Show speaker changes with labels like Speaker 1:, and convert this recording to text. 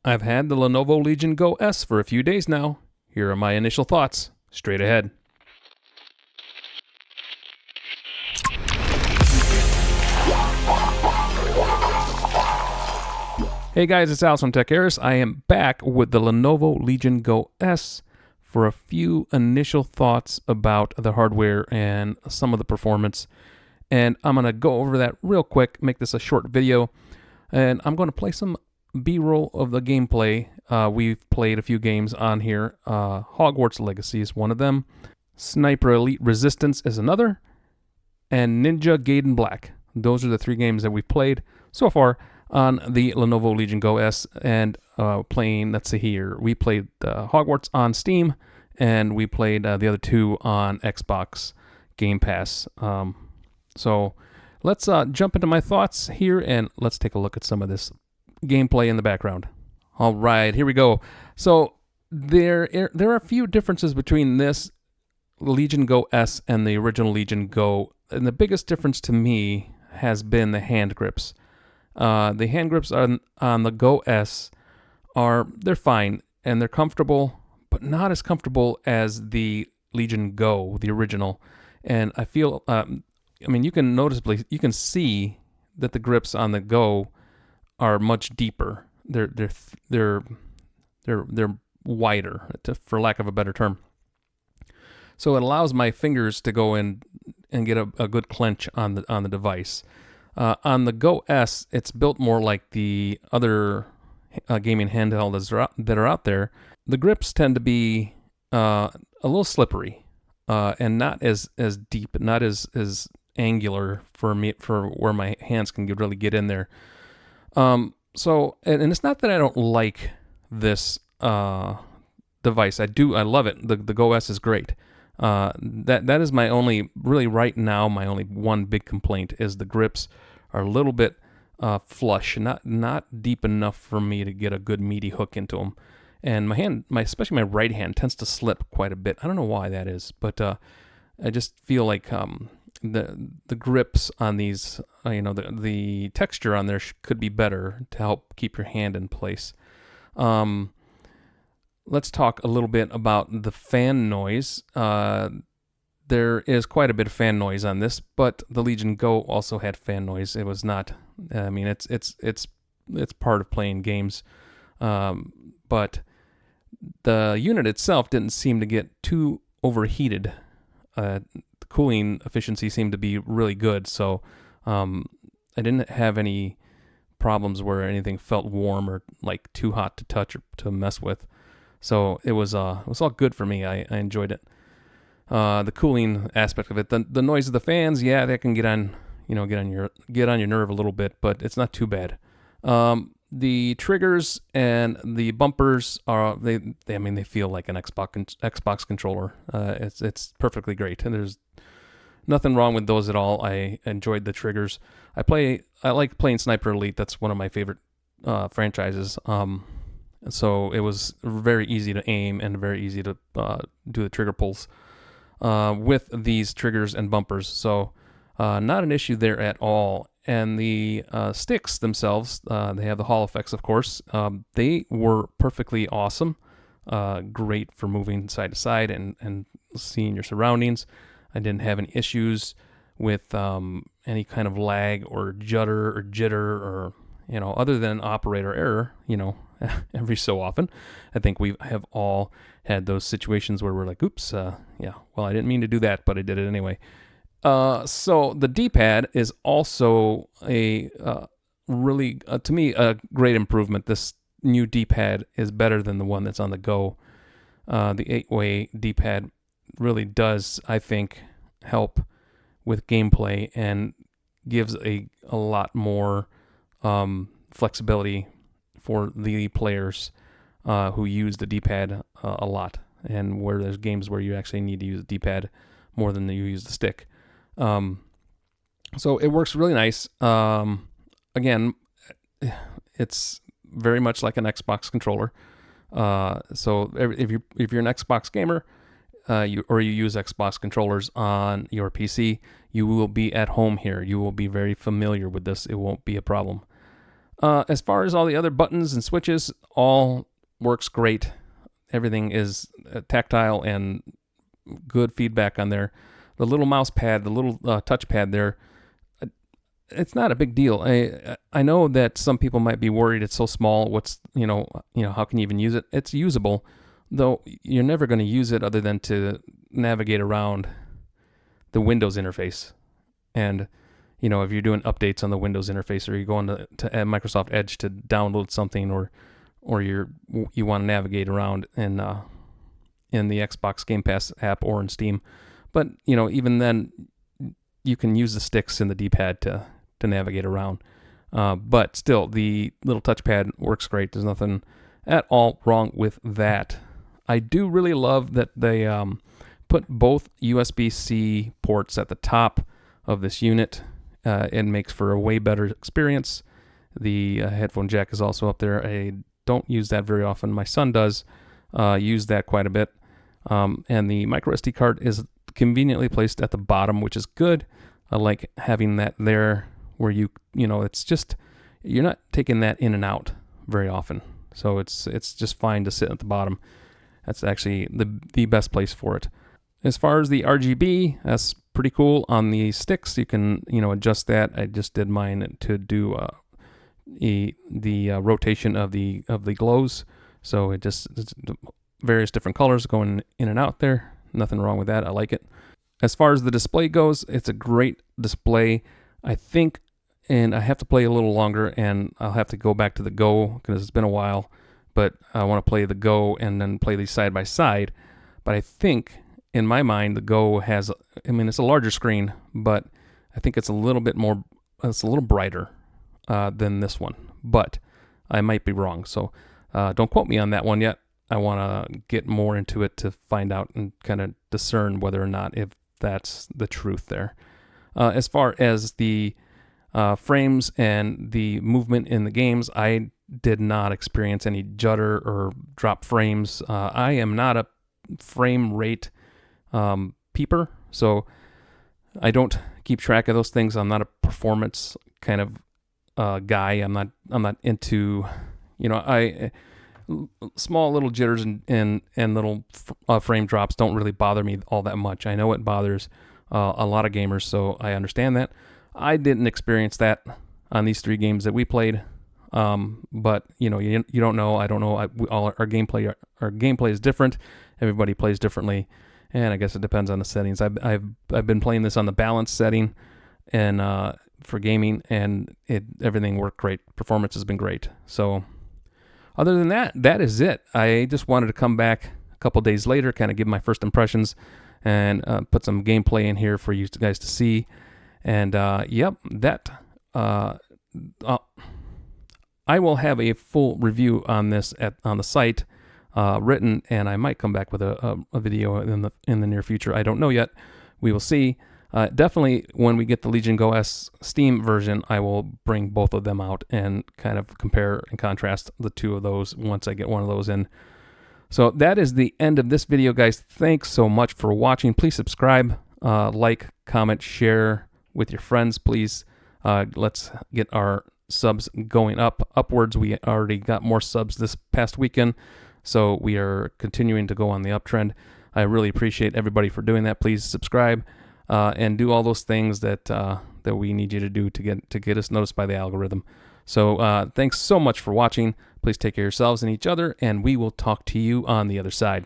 Speaker 1: I've had the Lenovo Legion Go S for a few days now. Here are my initial thoughts. Straight ahead. Hey guys, it's Alex from TECHAERIS. I am back with the Lenovo Legion Go S for a few initial thoughts about the hardware and some of the performance. And I'm going to go over that real quick, make this a short video. And I'm going to play some B-roll of the gameplay. We've played a few games on here. Hogwarts Legacy is one of them. Sniper Elite Resistance is another. And Ninja Gaiden Black. Those are the three games that we've played so far on the Lenovo Legion Go S. And playing, let's see here, we played Hogwarts on Steam, and we played the other two on Xbox Game Pass. So let's jump into my thoughts here, and let's take a look at some of this gameplay in the background. All right, here we go. So there are a few differences between this Legion Go S and the original Legion Go, and the biggest difference to me has been the hand grips. The hand grips on the Go S they're fine and they're comfortable, but not as comfortable as the Legion Go, the original. And I feel, you can see that the grips on the Go are much deeper. They're wider, for lack of a better term. So it allows my fingers to go in and get a good clench on the device. On the Go S, it's built more like the other gaming handhelds that are out there. The grips tend to be a little slippery and not as deep, not as angular for me, for where my hands can really get in there. So it's not that I don't like this device. I love it. The Go S is great. That is my only, really right now, my only one big complaint is the grips are a little bit flush, not deep enough for me to get a good meaty hook into them. And my hand, especially my right hand, tends to slip quite a bit. I don't know why that is, but I just feel like the grips on these, the texture on there could be better to help keep your hand in place. Let's talk a little bit about the fan noise. There is quite a bit of fan noise on this, but the Legion Go also had fan noise. It was not. It's part of playing games, but the unit itself didn't seem to get too overheated. The cooling efficiency seemed to be really good, so I didn't have any problems where anything felt warm or like too hot to touch or to mess with. So it was all good for me. I enjoyed it. The cooling aspect of it, the noise of the fans, yeah, that can get on your nerve a little bit, but it's not too bad. The triggers and the bumpers they feel like an Xbox controller. It's perfectly great, and there's nothing wrong with those at all. I enjoyed the triggers. I like playing Sniper Elite. That's one of my favorite franchises. So it was very easy to aim and very easy to do the trigger pulls with these triggers and bumpers. So not an issue there at all. And the sticks themselves, they have the Hall effects, of course. They were perfectly awesome. Great for moving side to side and seeing your surroundings. I didn't have any issues with any kind of lag or judder or jitter or, other than operator error, every so often. I think we have all had those situations where we're like, oops, I didn't mean to do that, but I did it anyway. So the D-pad is also a really, to me, a great improvement. This new D-pad is better than the one that's on the Go. The 8-way D-pad really does, I think, help with gameplay and gives a lot more flexibility for the players who use the D-pad a lot, and where there's games where you actually need to use the D-pad more than you use the stick. So it works really nice. Again, it's very much like an Xbox controller. So if you're an Xbox gamer, you use Xbox controllers on your PC, you will be at home here. You will be very familiar with this. It won't be a problem. As far as all the other buttons and switches, all works great. Everything is tactile and good feedback on there. The little mouse pad, the little touch pad there, it's not a big deal. I know that some people might be worried it's so small. What's how can you even use it? It's usable, though you're never going to use it other than to navigate around the Windows interface. And if you're doing updates on the Windows interface, or you're going to Microsoft Edge to download something, or you want to navigate around in the Xbox Game Pass app or in Steam. But even then, you can use the sticks and the D-pad to navigate around. But still, the little touchpad works great. There's nothing at all wrong with that. I do really love that they put both USB-C ports at the top of this unit. It makes for a way better experience. The headphone jack is also up there. I don't use that very often. My son does use that quite a bit. And the micro SD card is conveniently placed at the bottom, which is good. I like having that there where it's just, you're not taking that in and out very often. So it's just fine to sit at the bottom. That's actually the best place for it. As far as the RGB, that's pretty cool. On the sticks, you can adjust that. I just did mine to do the rotation of the glows. So it's various different colors going in and out there. Nothing wrong with that. I like it. As far as the display goes, it's a great display. I think, and I have to play a little longer, and I'll have to go back to the Go because it's been a while. But I want to play the Go and then play these side by side. But I think, in my mind, the Go has, it's a larger screen, but I think it's a little brighter than this one. But I might be wrong, so don't quote me on that one yet. I want to get more into it to find out and kind of discern whether or not if that's the truth there. As far as the frames and the movement in the games, I did not experience any judder or drop frames. I am not a frame rate peeper, so I don't keep track of those things. I'm not a performance kind of guy. I'm not into, small little jitters and little frame drops don't really bother me all that much. I know it bothers a lot of gamers, so I understand that. I didn't experience that on these 3 games that we played. But you don't know. I don't know. Our gameplay is different. Everybody plays differently, and I guess it depends on the settings. I've been playing this on the balance setting, and for gaming, and everything worked great. Performance has been great. So, other than that, that is it. I just wanted to come back a couple days later, kind of give my first impressions, and put some gameplay in here for you guys to see. And I will have a full review on this on the site written, and I might come back with a video in the near future. I don't know yet. We will see. Definitely, when we get the Legion Go S Steam version, I will bring both of them out and kind of compare and contrast the two of those once I get one of those in. So that is the end of this video, guys. Thanks so much for watching. Please subscribe, like, comment, share with your friends, please. Let's get our subs going upwards. We already got more subs this past weekend, so we are continuing to go on the uptrend. I really appreciate everybody for doing that. Please subscribe and do all those things that we need you to do to get us noticed by the algorithm. So thanks so much for watching. Please take care of yourselves and each other, and we will talk to you on the other side.